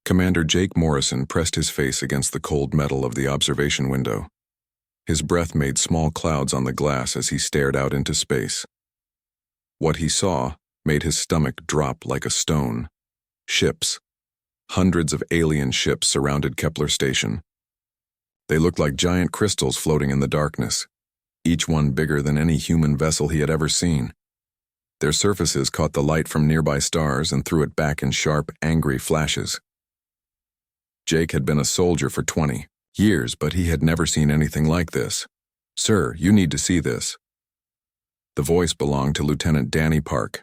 Commander Jake Morrison pressed his face against the cold metal of the observation window. His breath made small clouds on the glass as he stared out into space. What he saw made his stomach drop like a stone. Ships. Hundreds of alien ships surrounded Kepler Station. They looked like giant crystals floating in the darkness, each one bigger than any human vessel he had ever seen. Their surfaces caught the light from nearby stars and threw it back in sharp, angry flashes. Jake had been a soldier for 20 years, but he had never seen anything like this. "Sir, you need to see this." The voice belonged to Lieutenant Danny Park.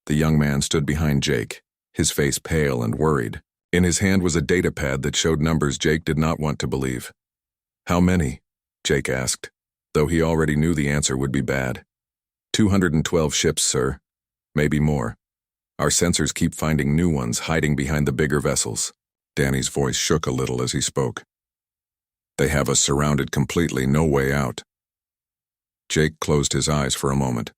The young man stood behind Jake, his face pale and worried. In his hand was a data pad that showed numbers Jake did not want to believe. "How many?" Jake asked, though he already knew the answer would be bad. 212 ships, sir. Maybe more. Our sensors keep finding new ones hiding behind the bigger vessels." Danny's voice shook a little as he spoke. "They have us surrounded completely, no way out." Jake closed his eyes for a moment.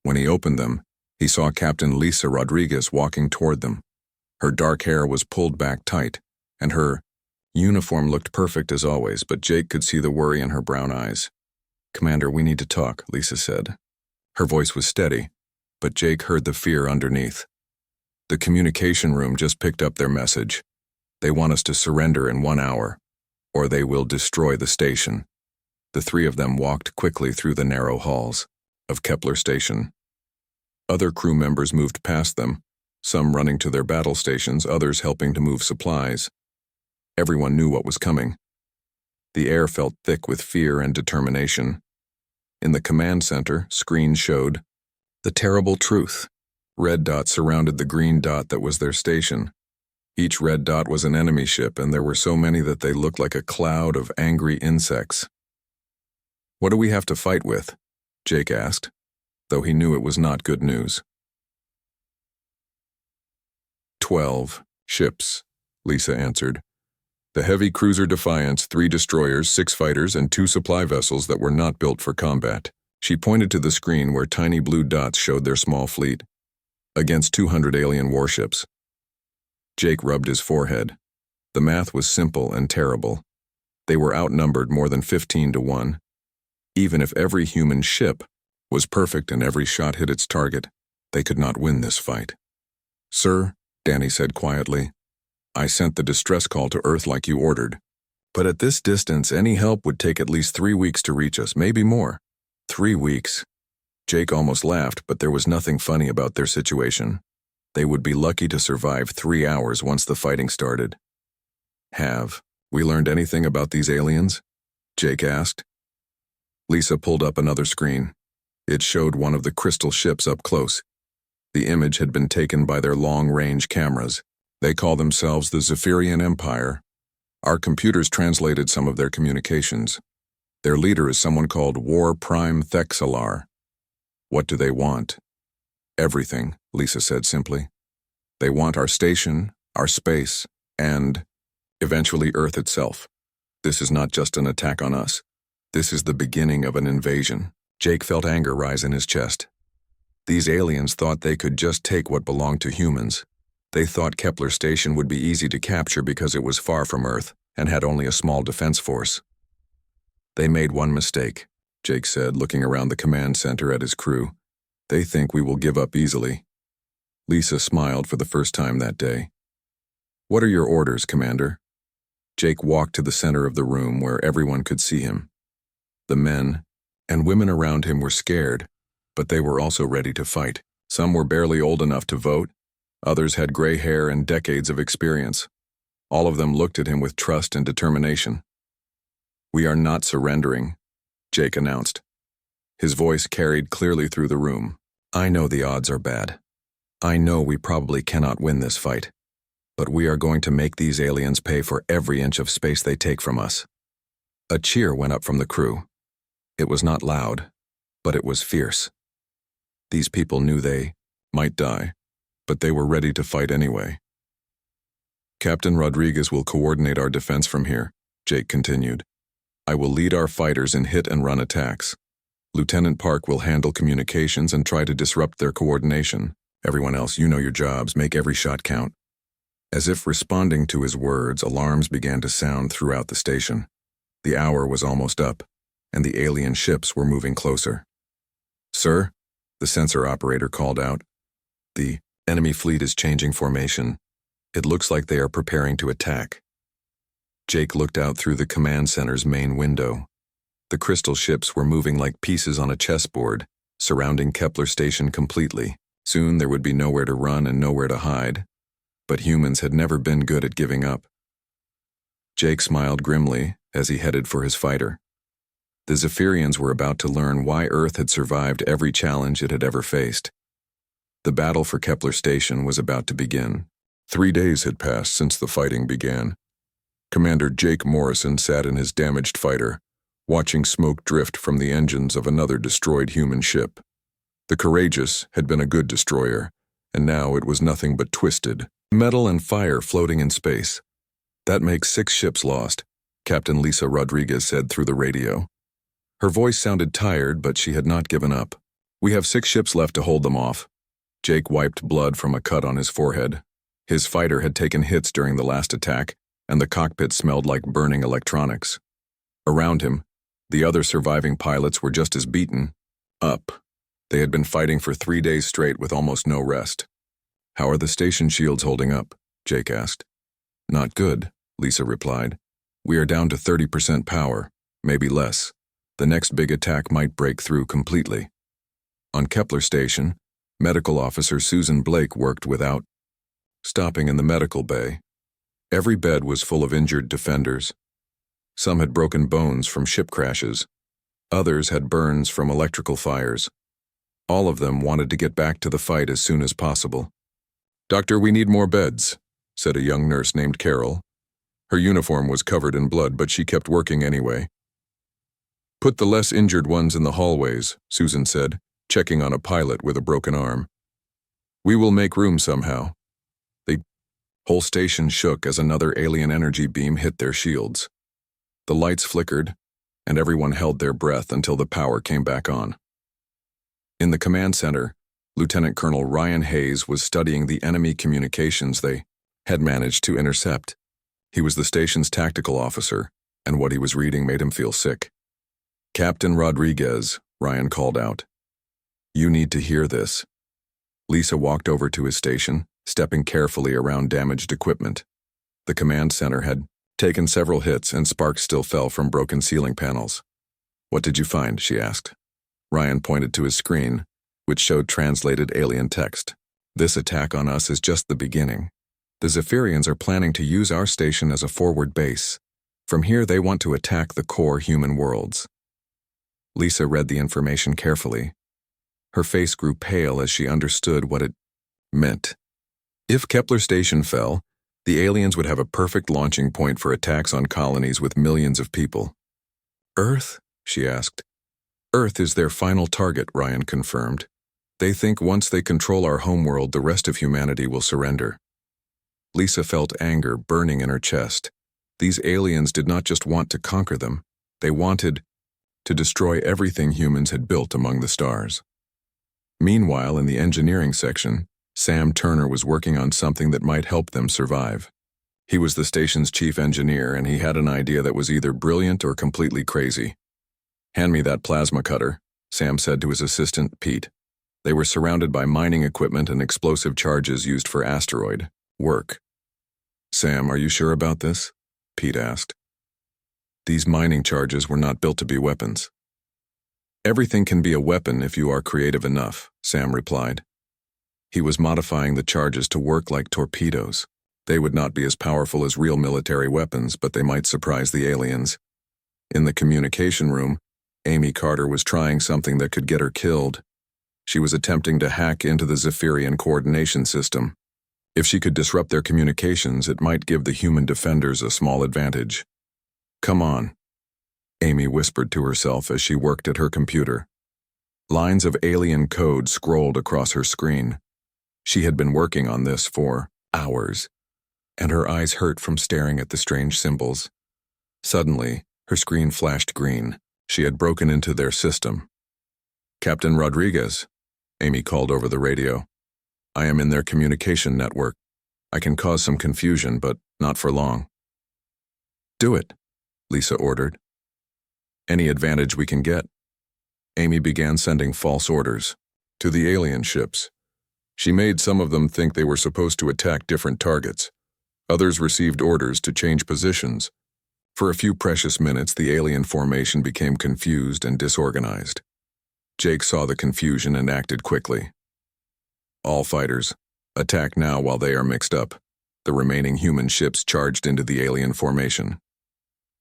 When he opened them, he saw Captain Lisa Rodriguez walking toward them. Her dark hair was pulled back tight, and her uniform looked perfect as always, but Jake could see the worry in her brown eyes. "Commander, we need to talk," Lisa said. Her voice was steady, but Jake heard the fear underneath. "The communication room just picked up their message. They want us to surrender in 1 hour, or they will destroy the station." The three of them walked quickly through the narrow halls of Kepler Station. Other crew members moved past them, some running to their battle stations, others helping to move supplies. Everyone knew what was coming. The air felt thick with fear and determination. In the command center, screens showed the terrible truth. Red dots surrounded the green dot that was their station. Each red dot was an enemy ship, and there were so many that they looked like a cloud of angry insects. "What do we have to fight with?" Jake asked, though he knew it was not good news. 12 ships, Lisa answered. The heavy cruiser Defiance, 3 destroyers, 6 fighters, and 2 supply vessels that were not built for combat. She pointed to the screen where tiny blue dots showed their small fleet, against 200 alien warships. Jake rubbed his forehead. The math was simple and terrible. They were outnumbered more than 15 to 1. Even if every human ship was perfect and every shot hit its target, they could not win this fight. "Sir," Danny said quietly, "I sent the distress call to Earth like you ordered. But at this distance, any help would take at least 3 weeks to reach us, maybe more." 3 weeks. Jake almost laughed, but there was nothing funny about their situation. They would be lucky to survive 3 hours once the fighting started. "Have we learned anything about these aliens?" Jake asked. Lisa pulled up another screen. It showed one of the crystal ships up close. The image had been taken by their long-range cameras. They call themselves the Zephyrian Empire. Our computers translated some of their communications. Their leader is someone called War Prime Thexalar. "What do they want?" "Everything," Lisa said simply. "They want our station, our space, and eventually Earth itself. This is not just an attack on us. This is the beginning of an invasion." Jake felt anger rise in his chest. These aliens thought they could just take what belonged to humans. They thought Kepler Station would be easy to capture because it was far from Earth and had only a small defense force. "They made one mistake," Jake said, looking around the command center at his crew. "They think we will give up easily." Lisa smiled for the first time that day. "What are your orders, Commander?" Jake walked to the center of the room where everyone could see him. The men and women around him were scared, but they were also ready to fight. Some were barely old enough to vote. Others had gray hair and decades of experience. All of them looked at him with trust and determination. "We are not surrendering," Jake announced. His voice carried clearly through the room. "I know the odds are bad. I know we probably cannot win this fight. But we are going to make these aliens pay for every inch of space they take from us." A cheer went up from the crew. It was not loud, but it was fierce. These people knew they might die, but they were ready to fight anyway. "Captain Rodriguez will coordinate our defense from here," Jake continued. "I will lead our fighters in hit-and-run attacks. Lieutenant Park will handle communications and try to disrupt their coordination. Everyone else, you know your jobs. Make every shot count." As if responding to his words, alarms began to sound throughout the station. The hour was almost up, and the alien ships were moving closer. "Sir," the sensor operator called out, "the enemy fleet is changing formation. It looks like they are preparing to attack." Jake looked out through the command center's main window. The crystal ships were moving like pieces on a chessboard, surrounding Kepler Station completely. Soon there would be nowhere to run and nowhere to hide. But humans had never been good at giving up. Jake smiled grimly as he headed for his fighter. The Zephyrians were about to learn why Earth had survived every challenge it had ever faced. The battle for Kepler Station was about to begin. 3 days had passed since the fighting began. Commander Jake Morrison sat in his damaged fighter, watching smoke drift from the engines of another destroyed human ship. The Courageous had been a good destroyer, and now it was nothing but twisted, metal and fire floating in space. "That makes 6 ships lost," Captain Lisa Rodriguez said through the radio. Her voice sounded tired, but she had not given up. "We have 6 ships left to hold them off." Jake wiped blood from a cut on his forehead. His fighter had taken hits during the last attack, and the cockpit smelled like burning electronics. Around him, the other surviving pilots were just as beaten up. They had been fighting for 3 days straight with almost no rest. "How are the station shields holding up?" Jake asked. "Not good," Lisa replied. "We are down to 30% power, maybe less. The next big attack might break through completely." On Kepler Station, Medical Officer Susan Blake worked without stopping in the medical bay. Every bed was full of injured defenders. Some had broken bones from ship crashes. Others had burns from electrical fires. All of them wanted to get back to the fight as soon as possible. "Doctor, we need more beds," said a young nurse named Carol. Her uniform was covered in blood, but she kept working anyway. "Put the less injured ones in the hallways," Susan said, checking on a pilot with a broken arm. "We will make room somehow." The whole station shook as another alien energy beam hit their shields. The lights flickered, and everyone held their breath until the power came back on. In the command center, Lieutenant Colonel Ryan Hayes was studying the enemy communications they had managed to intercept. He was the station's tactical officer, and what he was reading made him feel sick. "Captain Rodriguez," Ryan called out. "You need to hear this." Lisa walked over to his station, stepping carefully around damaged equipment. The command center had taken several hits, and sparks still fell from broken ceiling panels. "What did you find?" she asked. Ryan pointed to his screen, which showed translated alien text. "This attack on us is just the beginning. The Zephyrians are planning to use our station as a forward base. From here they want to attack the core human worlds." Lisa read the information carefully. Her face grew pale as she understood what it meant. If Kepler Station fell, the aliens would have a perfect launching point for attacks on colonies with millions of people. "Earth?" she asked. "Earth is their final target," Ryan confirmed. "They think once they control our homeworld, the rest of humanity will surrender." Lisa felt anger burning in her chest. These aliens did not just want to conquer them, they wanted to destroy everything humans had built among the stars. Meanwhile, in the engineering section, Sam Turner was working on something that might help them survive. He was the station's chief engineer, and he had an idea that was either brilliant or completely crazy. "Hand me that plasma cutter," Sam said to his assistant, Pete. They were surrounded by mining equipment and explosive charges used for asteroid work. "Sam, are you sure about this?" Pete asked. "These mining charges were not built to be weapons." "Everything can be a weapon if you are creative enough," Sam replied. He was modifying the charges to work like torpedoes. They would not be as powerful as real military weapons, but they might surprise the aliens. In the communication room, Amy Carter was trying something that could get her killed. She was attempting to hack into the Zephyrian coordination system. If she could disrupt their communications, it might give the human defenders a small advantage. "Come on," Amy whispered to herself as she worked at her computer. Lines of alien code scrolled across her screen. She had been working on this for hours, and her eyes hurt from staring at the strange symbols. Suddenly, her screen flashed green. She had broken into their system. "Captain Rodriguez," Amy called over the radio. "I am in their communication network." I can cause some confusion, but not for long. Do it, Lisa ordered. Any advantage we can get. Amy began sending false orders to the alien ships. She made some of them think they were supposed to attack different targets. Others received orders to change positions. For a few precious minutes, the alien formation became confused and disorganized. Jake saw the confusion and acted quickly. All fighters, attack now while they are mixed up. The remaining human ships charged into the alien formation.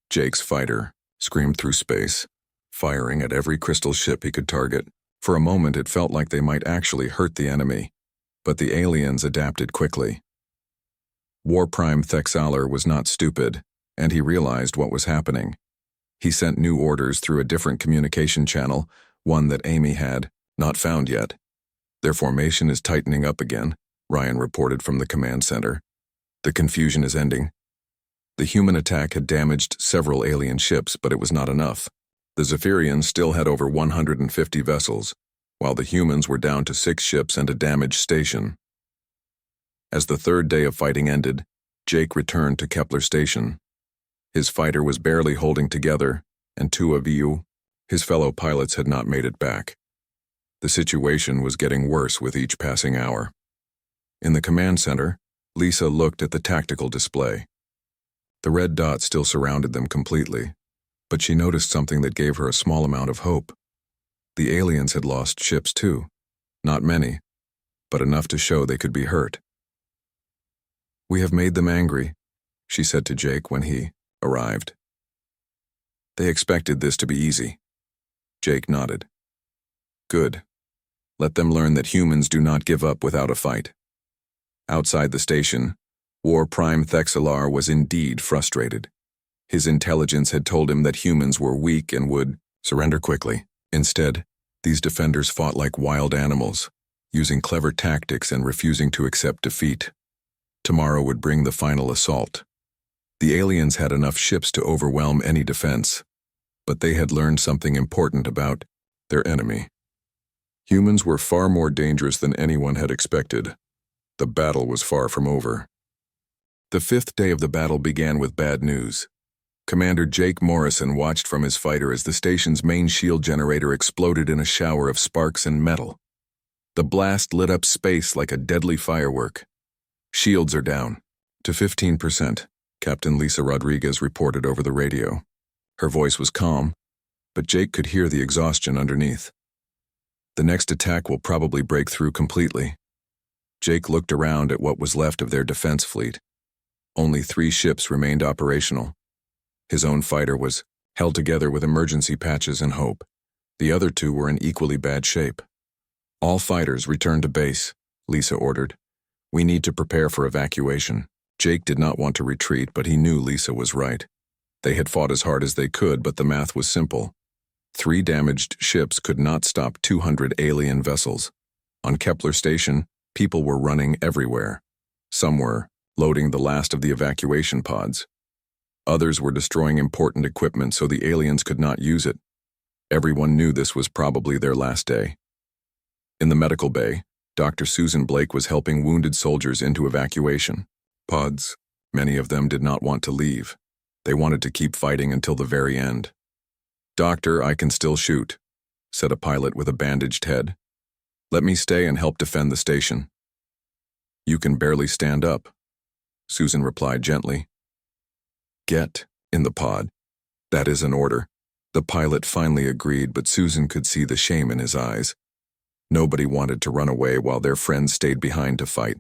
Jake's fighter screamed through space, firing at every crystal ship he could target. For a moment, it felt like they might actually hurt the enemy, but the aliens adapted quickly. War Prime Thexaler was not stupid, and he realized what was happening. He sent new orders through a different communication channel, one that Amy had not found yet. Their formation is tightening up again, Ryan reported from the command center. The confusion is ending. The human attack had damaged several alien ships, but it was not enough. The Zephyrians still had over 150 vessels, while the humans were down to 6 ships and a damaged station. As the third day of fighting ended, Jake returned to Kepler Station. His fighter was barely holding together, and 2 of his fellow pilots had not made it back. The situation was getting worse with each passing hour. In the command center, Lisa looked at the tactical display. The red dot still surrounded them completely, but she noticed something that gave her a small amount of hope. The aliens had lost ships too. Not many, but enough to show they could be hurt. "We have made them angry," she said to Jake when he arrived. "They expected this to be easy." Jake nodded. "Good. Let them learn that humans do not give up without a fight." Outside the station, War Prime Thexalar was indeed frustrated. His intelligence had told him that humans were weak and would surrender quickly. Instead, these defenders fought like wild animals, using clever tactics and refusing to accept defeat. Tomorrow would bring the final assault. The aliens had enough ships to overwhelm any defense, but they had learned something important about their enemy. Humans were far more dangerous than anyone had expected. The battle was far from over. The 5th day of the battle began with bad news. Commander Jake Morrison watched from his fighter as the station's main shield generator exploded in a shower of sparks and metal. The blast lit up space like a deadly firework. "Shields are down to 15%, Captain Lisa Rodriguez reported over the radio. Her voice was calm, but Jake could hear the exhaustion underneath. "The next attack will probably break through completely." Jake looked around at what was left of their defense fleet. Only 3 ships remained operational. His own fighter was held together with emergency patches and hope. The other 2 were in equally bad shape. "All fighters return to base," Lisa ordered. "We need to prepare for evacuation." Jake did not want to retreat, but he knew Lisa was right. They had fought as hard as they could, but the math was simple. 3 damaged ships could not stop 200 alien vessels. On Kepler Station, people were running everywhere. Some were loading the last of the evacuation pods. Others were destroying important equipment so the aliens could not use it. Everyone knew this was probably their last day. In the medical bay, Dr. Susan Blake was helping wounded soldiers into evacuation pods. Many of them did not want to leave. They wanted to keep fighting until the very end. "Doctor, I can still shoot," said a pilot with a bandaged head. "Let me stay and help defend the station." "You can barely stand up," Susan replied gently. "Get in the pod. That is an order." The pilot finally agreed, but Susan could see the shame in his eyes. Nobody wanted to run away while their friends stayed behind to fight.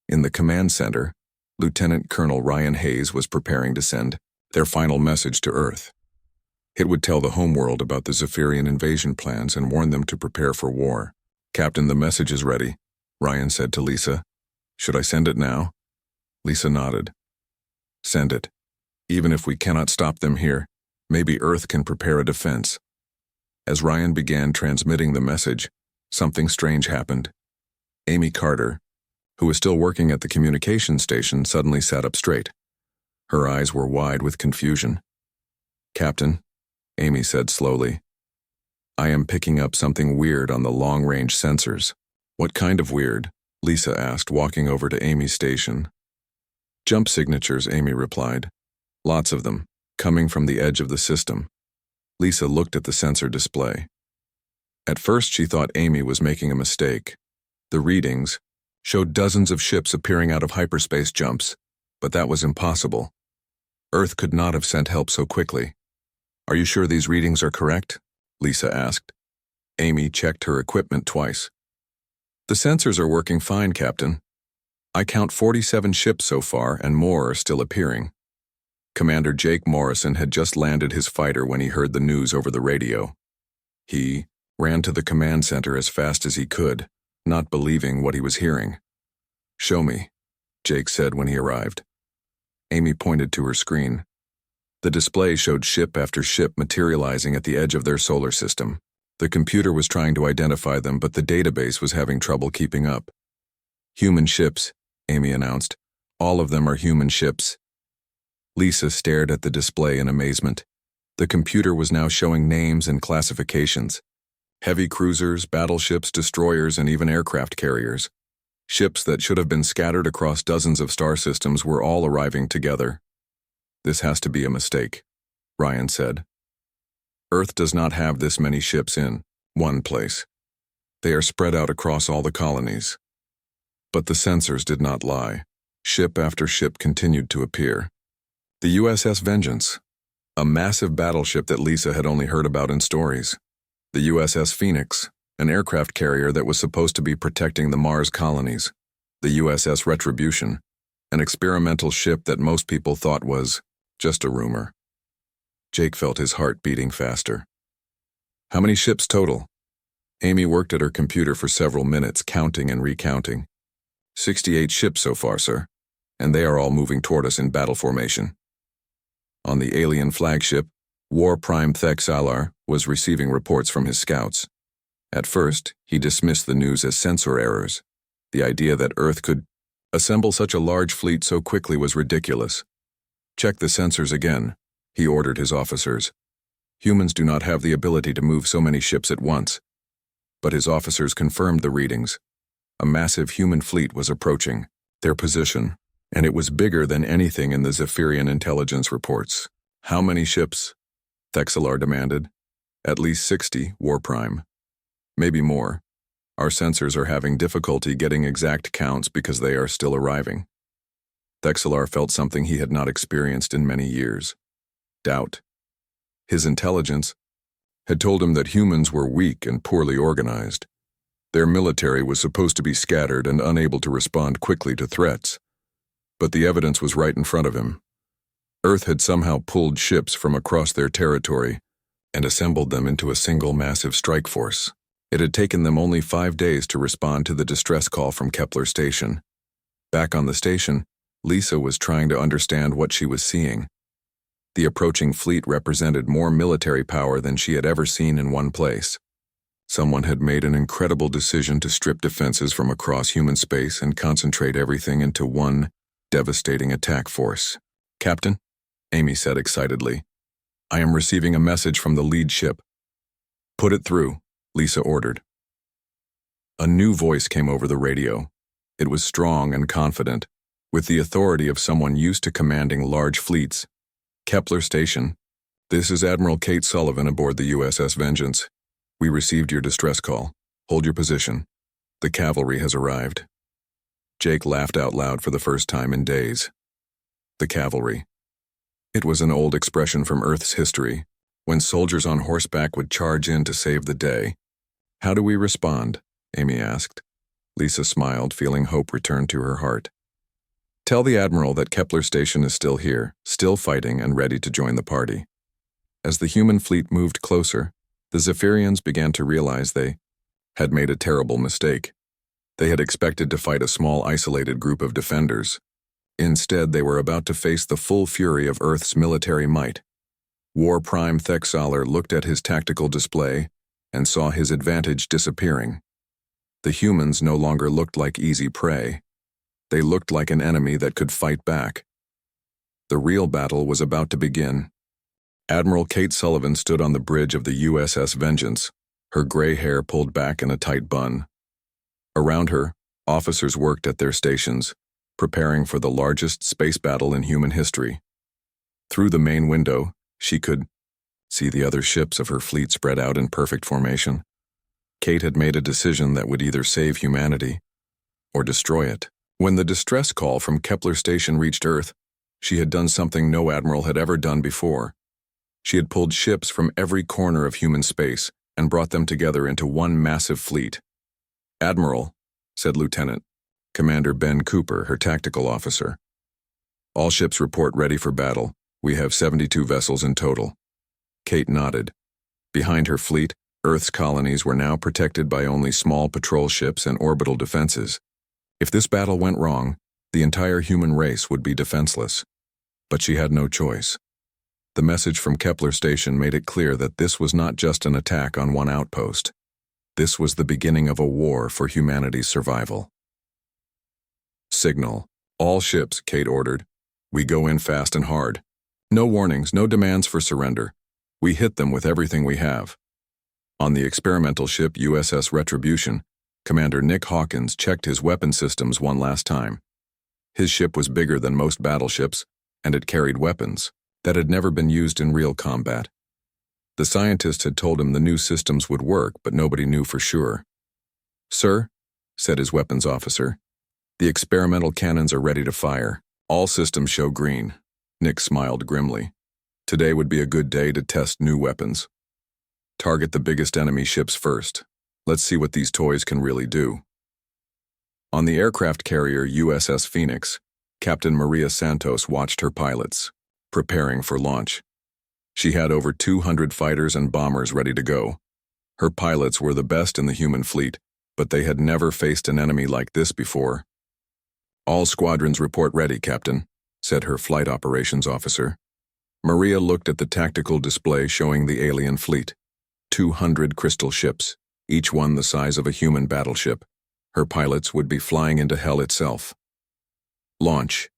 In the command center, Lieutenant Colonel Ryan Hayes was preparing to send their final message to Earth. It would tell the homeworld about the Zephyrian invasion plans and warn them to prepare for war. "Captain, the message is ready," Ryan said to Lisa. "Should I send it now?" Lisa nodded. "Send it. Even if we cannot stop them here, maybe Earth can prepare a defense." As Ryan began transmitting the message, something strange happened. Amy Carter, who was still working at the communication station, suddenly sat up straight. Her eyes were wide with confusion. "Captain," Amy said slowly, "I am picking up something weird on the long-range sensors." "What kind of weird?" Lisa asked, walking over to Amy's station. Jump signatures, Amy replied. Lots of them, coming from the edge of the system. Lisa looked at the sensor display. At first she thought Amy was making a mistake. The readings showed dozens of ships appearing out of hyperspace jumps, but that was impossible. Earth could not have sent help so quickly. Are you sure these readings are correct? Lisa asked. Amy checked her equipment twice. The sensors are working fine, Captain. I count 47 ships so far, and more are still appearing. Commander Jake Morrison had just landed his fighter when he heard the news over the radio. He ran to the command center as fast as he could, not believing what he was hearing. Show me, Jake said when he arrived. Amy pointed to her screen. The display showed ship after ship materializing at the edge of their solar system. The computer was trying to identify them, but the database was having trouble keeping up. Human ships, Amy announced. All of them are human ships. Lisa stared at the display in amazement. The computer was now showing names and classifications. Heavy cruisers, battleships, destroyers, and even aircraft carriers. Ships that should have been scattered across dozens of star systems were all arriving together. This has to be a mistake, Ryan said. Earth does not have this many ships in one place. They are spread out across all the colonies. But the sensors did not lie. Ship after ship continued to appear. The USS Vengeance, a massive battleship that Lisa had only heard about in stories. The USS Phoenix, an aircraft carrier that was supposed to be protecting the Mars colonies. The USS Retribution, an experimental ship that most people thought was just a rumor. Jake felt his heart beating faster. How many ships total? Amy worked at her computer for several minutes, counting and recounting. 68 ships so far, sir, and they are all moving toward us in battle formation. On the alien flagship, War Prime Thexalar was receiving reports from his scouts. At first, he dismissed the news as sensor errors. The idea that Earth could assemble such a large fleet so quickly was ridiculous. Check the sensors again, he ordered his officers. Humans do not have the ability to move so many ships at once. But his officers confirmed the readings. A massive human fleet was approaching their position, and it was bigger than anything in the Zephyrian intelligence reports. How many ships? Thexalar demanded. At least 60, War Prime. Maybe more. Our sensors are having difficulty getting exact counts because they are still arriving. Thexalar felt something he had not experienced in many years. Doubt. His intelligence had told him that humans were weak and poorly organized. Their military was supposed to be scattered and unable to respond quickly to threats. But the evidence was right in front of him. Earth had somehow pulled ships from across their territory and assembled them into a single massive strike force. It had taken them only 5 days to respond to the distress call from Kepler Station. Back on the station, Lisa was trying to understand what she was seeing. The approaching fleet represented more military power than she had ever seen in one place. Someone had made an incredible decision to strip defenses from across human space and concentrate everything into one devastating attack force. Captain, Amy said excitedly, I am receiving a message from the lead ship. Put it through, Lisa ordered. A new voice came over the radio. It was strong and confident, with the authority of someone used to commanding large fleets. Kepler Station, this is Admiral Kate Sullivan aboard the USS Vengeance. We received your distress call. Hold your position. The cavalry has arrived. Jake laughed out loud for the first time in days. The cavalry. It was an old expression from Earth's history, when soldiers on horseback would charge in to save the day. How do we respond? Amy asked. Lisa smiled, feeling hope return to her heart. Tell the Admiral that Kepler Station is still here, still fighting and ready to join the party. As the human fleet moved closer, the Zephyrians began to realize they had made a terrible mistake. They had expected to fight a small isolated group of defenders. Instead, they were about to face the full fury of Earth's military might. War Prime Thexalar looked at his tactical display and saw his advantage disappearing. The humans no longer looked like easy prey. They looked like an enemy that could fight back. The real battle was about to begin. Admiral Kate Sullivan stood on the bridge of the USS Vengeance, her gray hair pulled back in a tight bun. Around her, Officers worked at their stations, preparing for the largest space battle in human history. Through the main window, she could see the other ships of her fleet spread out in perfect formation. Kate had made a decision that would either save humanity or destroy it. When the distress call from Kepler Station reached Earth, she had done something no admiral had ever done before. She had pulled ships from every corner of human space and brought them together into one massive fleet. "Admiral," said Lieutenant Commander Ben Cooper, her tactical officer. "All ships report ready for battle. We have 72 vessels in total." Kate nodded. Behind her fleet, Earth's colonies were now protected by only small patrol ships and orbital defenses. If this battle went wrong, the entire human race would be defenseless. But she had no choice. The message from Kepler Station made it clear that this was not just an attack on one outpost. This was the beginning of a war for humanity's survival. "Signal. All ships," Kate ordered. "We go in fast and hard. No warnings, no demands for surrender. We hit them with everything we have." On the experimental ship USS Retribution, Commander Nick Hawkins checked his weapon systems one last time. His ship was bigger than most battleships, and it carried weapons that had never been used in real combat. The scientist had told him the new systems would work, but nobody knew for sure. "Sir," said his weapons officer, "the experimental cannons are ready to fire. All systems show green." Nick smiled grimly. Today would be a good day to test new weapons. Target the biggest enemy ships first. Let's see what these toys can really do. On the aircraft carrier USS Phoenix, Captain Maria Santos watched her pilots, preparing for launch. She had over 200 fighters and bombers ready to go. Her pilots were the best in the human fleet, but they had never faced an enemy like this before. "All squadrons report ready, Captain," said her flight operations officer. Maria looked at the tactical display showing the alien fleet. 200 crystal ships, each one the size of a human battleship. Her pilots would be flying into hell itself. "Launch.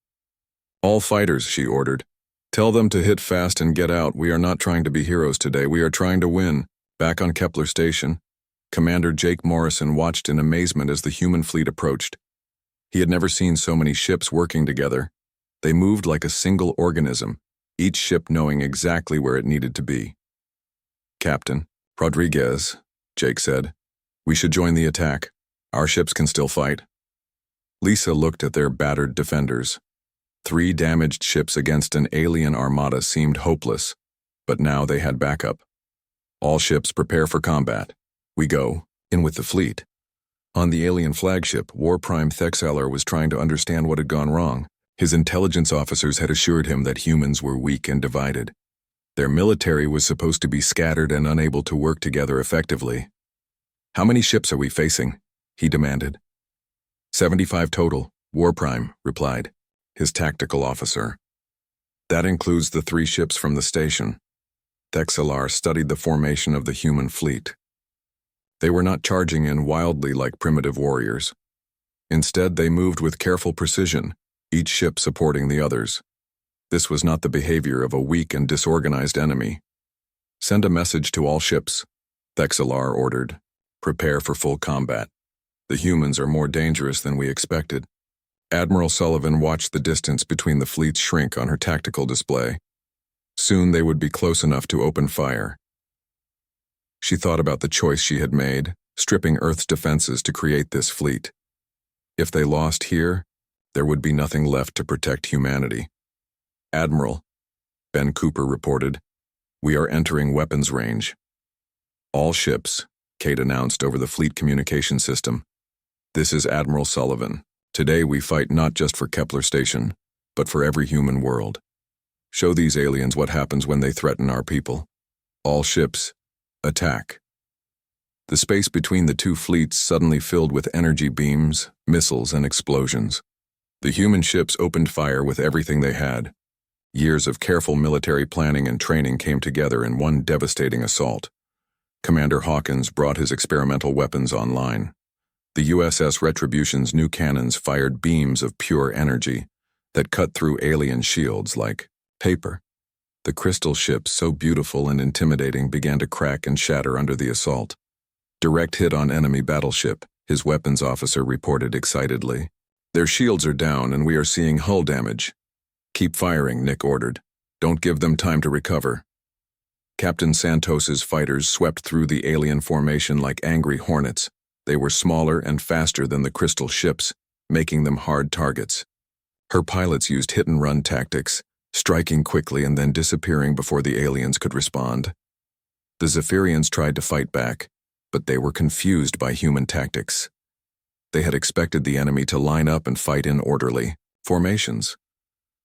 All fighters," she ordered. "Tell them to hit fast and get out. We are not trying to be heroes today. We are trying to win." Back on Kepler Station, Commander Jake Morrison watched in amazement as the human fleet approached. He had never seen so many ships working together. They moved like a single organism, each ship knowing exactly where it needed to be. "Captain Rodriguez," Jake said, "we should join the attack. Our ships can still fight." Lisa looked at their battered defenders. 3 damaged ships against an alien armada seemed hopeless, but now they had backup. "All ships prepare for combat. We go in with the fleet." On the alien flagship, War Prime Thexelar was trying to understand what had gone wrong. His intelligence officers had assured him that humans were weak and divided. Their military was supposed to be scattered and unable to work together effectively. "How many ships are we facing?" he demanded. 75 total, War Prime replied, his tactical officer. "That includes the 3 ships from the station." Thexelar studied the formation of the human fleet. They were not charging in wildly like primitive warriors. Instead, they moved with careful precision, each ship supporting the others. This was not the behavior of a weak and disorganized enemy. "Send a message to all ships," Thexelar ordered. "Prepare for full combat. The humans are more dangerous than we expected." Admiral Sullivan watched the distance between the fleets shrink on her tactical display. Soon they would be close enough to open fire. She thought about the choice she had made, stripping Earth's defenses to create this fleet. If they lost here, there would be nothing left to protect humanity. "Admiral," Ben Cooper reported, "we are entering weapons range." "All ships," Kate announced over the fleet communication system. "This is Admiral Sullivan. Today we fight not just for Kepler Station, but for every human world. Show these aliens what happens when they threaten our people. All ships, attack." The space between the 2 fleets suddenly filled with energy beams, missiles, and explosions. The human ships opened fire with everything they had. Years of careful military planning and training came together in one devastating assault. Commander Hawkins brought his experimental weapons online. The USS Retribution's new cannons fired beams of pure energy that cut through alien shields like paper. The crystal ships, so beautiful and intimidating, began to crack and shatter under the assault. Direct hit on enemy battleship, his weapons officer reported excitedly. Their shields are down and we are seeing hull damage. Keep firing, Nick ordered. Don't give them time to recover. Captain Santos's fighters swept through the alien formation like angry hornets. They were smaller and faster than the crystal ships, making them hard targets. Her pilots used hit-and-run tactics, striking quickly and then disappearing before the aliens could respond. The Zephyrians tried to fight back, but they were confused by human tactics. They had expected the enemy to line up and fight in orderly formations.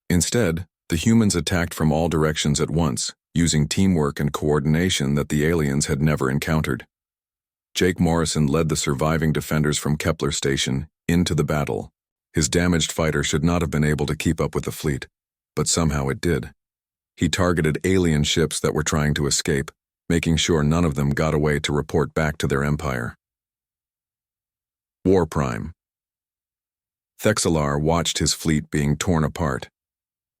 Instead, the humans attacked from all directions at once, using teamwork and coordination that the aliens had never encountered. Jake Morrison led the surviving defenders from Kepler Station into the battle. His damaged fighter should not have been able to keep up with the fleet, but somehow it did. He targeted alien ships that were trying to escape, making sure none of them got away to report back to their empire. War Prime. Thexalar watched his fleet being torn apart.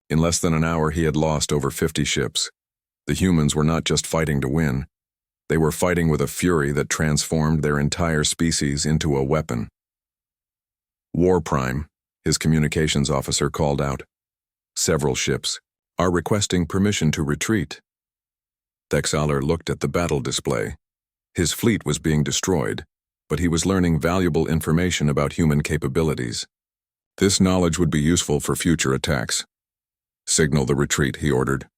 In less than an hour he had lost over 50 ships. The humans were not just fighting to win. They were fighting with a fury that transformed their entire species into a weapon. War Prime, his communications officer called out. Several ships are requesting permission to retreat. Thexalar looked at the battle display. His fleet was being destroyed, but he was learning valuable information about human capabilities. This knowledge would be useful for future attacks. Signal the retreat, he ordered.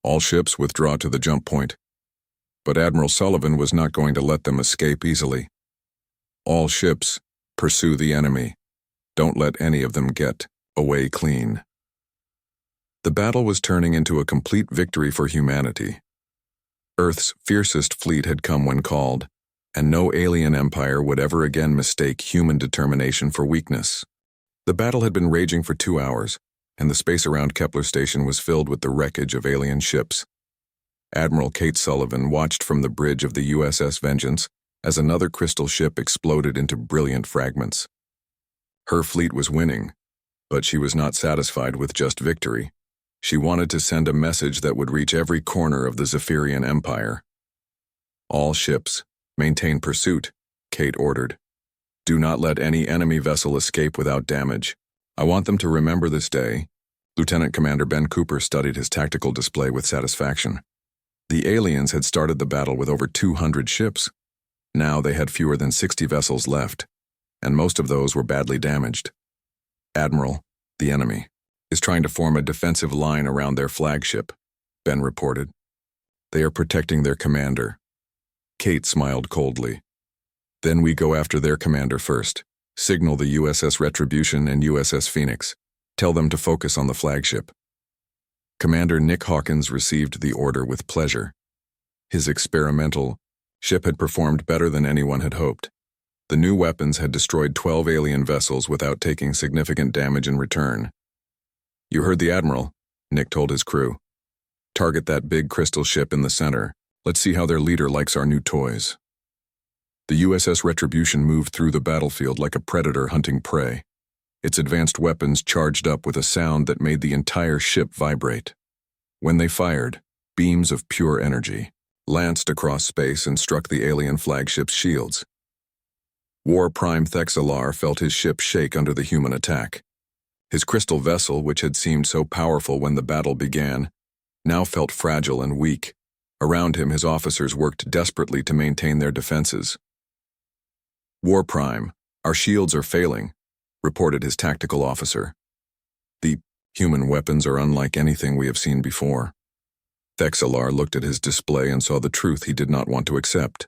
All ships withdraw to the jump point. But Admiral Sullivan was not going to let them escape easily. All ships, pursue the enemy. Don't let any of them get away clean. The battle was turning into a complete victory for humanity. Earth's fiercest fleet had come when called, and no alien empire would ever again mistake human determination for weakness. The battle had been raging for 2 hours, and the space around Kepler Station was filled with the wreckage of alien ships. Admiral Kate Sullivan watched from the bridge of the USS Vengeance as another crystal ship exploded into brilliant fragments. Her fleet was winning, but she was not satisfied with just victory. She wanted to send a message that would reach every corner of the Zephyrian Empire. All ships, maintain pursuit, Kate ordered. Do not let any enemy vessel escape without damage. I want them to remember this day. Lieutenant Commander Ben Cooper studied his tactical display with satisfaction. The aliens had started the battle with over 200 ships. Now they had fewer than 60 vessels left, and most of those were badly damaged. Admiral, the enemy, is trying to form a defensive line around their flagship, Ben reported. They are protecting their commander. Kate smiled coldly. Then we go after their commander first. Signal the USS Retribution and USS Phoenix. Tell them to focus on the flagship. Commander Nick Hawkins received the order with pleasure. His experimental ship had performed better than anyone had hoped. The new weapons had destroyed 12 alien vessels without taking significant damage in return. You heard the Admiral, Nick told his crew. Target that big crystal ship in the center. Let's see how their leader likes our new toys. The USS Retribution moved through the battlefield like a predator hunting prey. Its advanced weapons charged up with a sound that made the entire ship vibrate. When they fired, beams of pure energy lanced across space and struck the alien flagship's shields. War Prime Thexalar felt his ship shake under the human attack. His crystal vessel, which had seemed so powerful when the battle began, now felt fragile and weak. Around him, his officers worked desperately to maintain their defenses. War Prime, our shields are failing, reported his tactical officer. The human weapons are unlike anything we have seen before. Thexalar looked at his display and saw the truth he did not want to accept.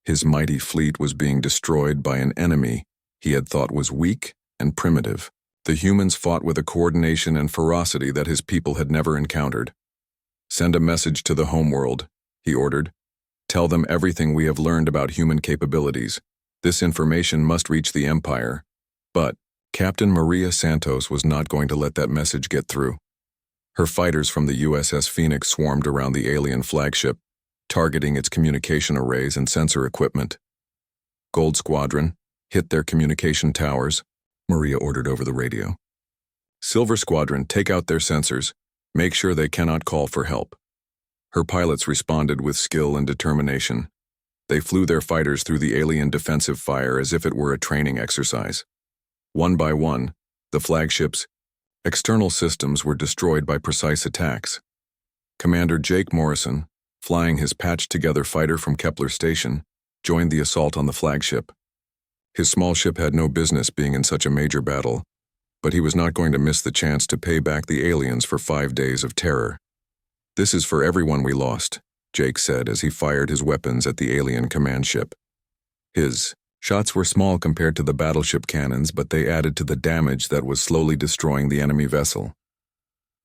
His mighty fleet was being destroyed by an enemy he had thought was weak and primitive. The humans fought with a coordination and ferocity that his people had never encountered. Send a message to the homeworld, he ordered. Tell them everything we have learned about human capabilities. This information must reach the Empire. But Captain Maria Santos was not going to let that message get through. Her fighters from the USS Phoenix swarmed around the alien flagship, targeting its communication arrays and sensor equipment. Gold Squadron, hit their communication towers, Maria ordered over the radio. Silver Squadron, take out their sensors. Make sure they cannot call for help. Her pilots responded with skill and determination. They flew their fighters through the alien defensive fire as if it were a training exercise. One by one, the flagship's external systems were destroyed by precise attacks. Commander Jake Morrison, flying his patched-together fighter from Kepler Station, joined the assault on the flagship. His small ship had no business being in such a major battle, but he was not going to miss the chance to pay back the aliens for 5 days of terror. "This is for everyone we lost," Jake said as he fired his weapons at the alien command ship. His shots were small compared to the battleship cannons, but they added to the damage that was slowly destroying the enemy vessel.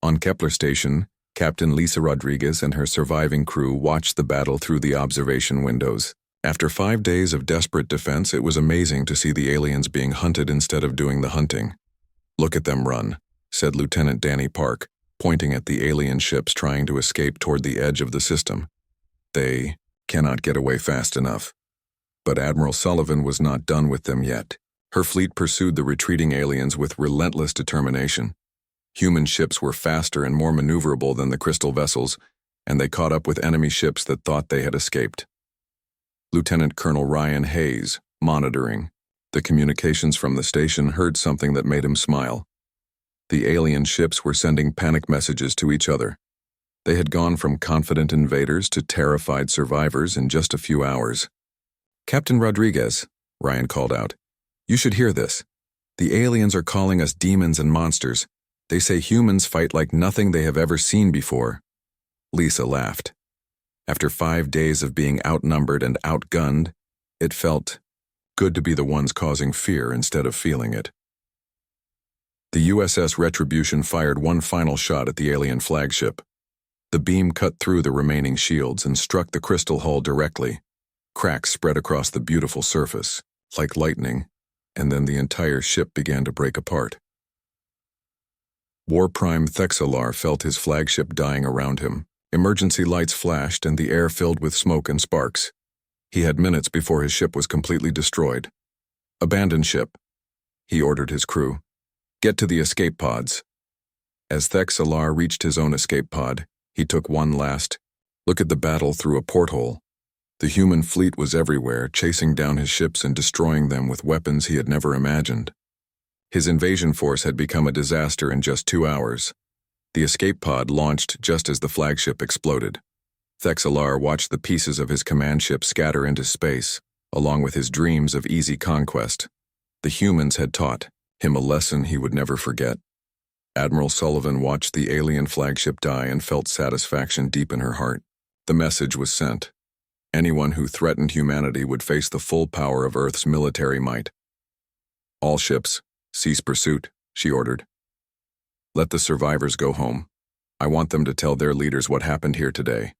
On Kepler Station, Captain Lisa Rodriguez and her surviving crew watched the battle through the observation windows. After 5 days of desperate defense, it was amazing to see the aliens being hunted instead of doing the hunting. "Look at them run," said Lieutenant Danny Park, pointing at the alien ships trying to escape toward the edge of the system. "They cannot get away fast enough." But Admiral Sullivan was not done with them yet. Her fleet pursued the retreating aliens with relentless determination. Human ships were faster and more maneuverable than the crystal vessels, and they caught up with enemy ships that thought they had escaped. Lieutenant Colonel Ryan Hayes, monitoring the communications from the station, heard something that made him smile. The alien ships were sending panic messages to each other. They had gone from confident invaders to terrified survivors in just a few hours. "Captain Rodriguez," Ryan called out, "you should hear this. The aliens are calling us demons and monsters. They say humans fight like nothing they have ever seen before." Lisa laughed. After 5 days of being outnumbered and outgunned, it felt good to be the ones causing fear instead of feeling it. The USS Retribution fired one final shot at the alien flagship. The beam cut through the remaining shields and struck the crystal hull directly. Cracks spread across the beautiful surface, like lightning, and then the entire ship began to break apart. War Prime Thexalar felt his flagship dying around him. Emergency lights flashed and the air filled with smoke and sparks. He had minutes before his ship was completely destroyed. "Abandon ship," he ordered his crew. "Get to the escape pods." As Thexalar reached his own escape pod, he took one last look at the battle through a porthole. The human fleet was everywhere, chasing down his ships and destroying them with weapons he had never imagined. His invasion force had become a disaster in just 2 hours. The escape pod launched just as the flagship exploded. Thexalar watched the pieces of his command ship scatter into space, along with his dreams of easy conquest. The humans had taught him a lesson he would never forget. Admiral Sullivan watched the alien flagship die and felt satisfaction deep in her heart. The message was sent. Anyone who threatened humanity would face the full power of Earth's military might. "All ships, cease pursuit," she ordered. "Let the survivors go home. I want them to tell their leaders what happened here today."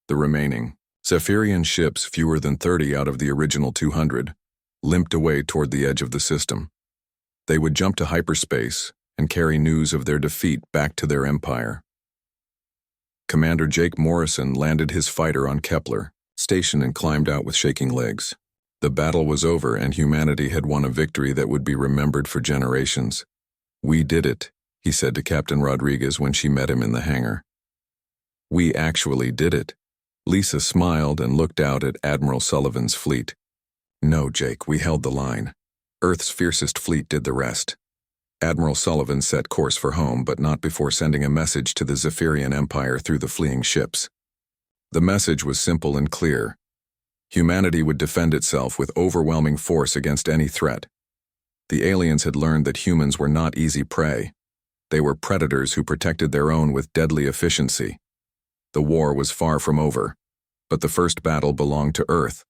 The remaining Zephyrian ships, fewer than 30 out of the original 200, limped away toward the edge of the system. They would jump to hyperspace and carry news of their defeat back to their empire. Commander Jake Morrison landed his fighter on Kepler Station and climbed out with shaking legs. The battle was over and humanity had won a victory that would be remembered for generations. "We did it," he said to Captain Rodriguez when she met him in the hangar. "We actually did it." Lisa smiled and looked out at Admiral Sullivan's fleet. "No, Jake, we held the line. Earth's fiercest fleet did the rest." Admiral Sullivan set course for home, but not before sending a message to the Zephyrian Empire through the fleeing ships. The message was simple and clear. Humanity would defend itself with overwhelming force against any threat. The aliens had learned that humans were not easy prey. They were predators who protected their own with deadly efficiency. The war was far from over, but the first battle belonged to Earth,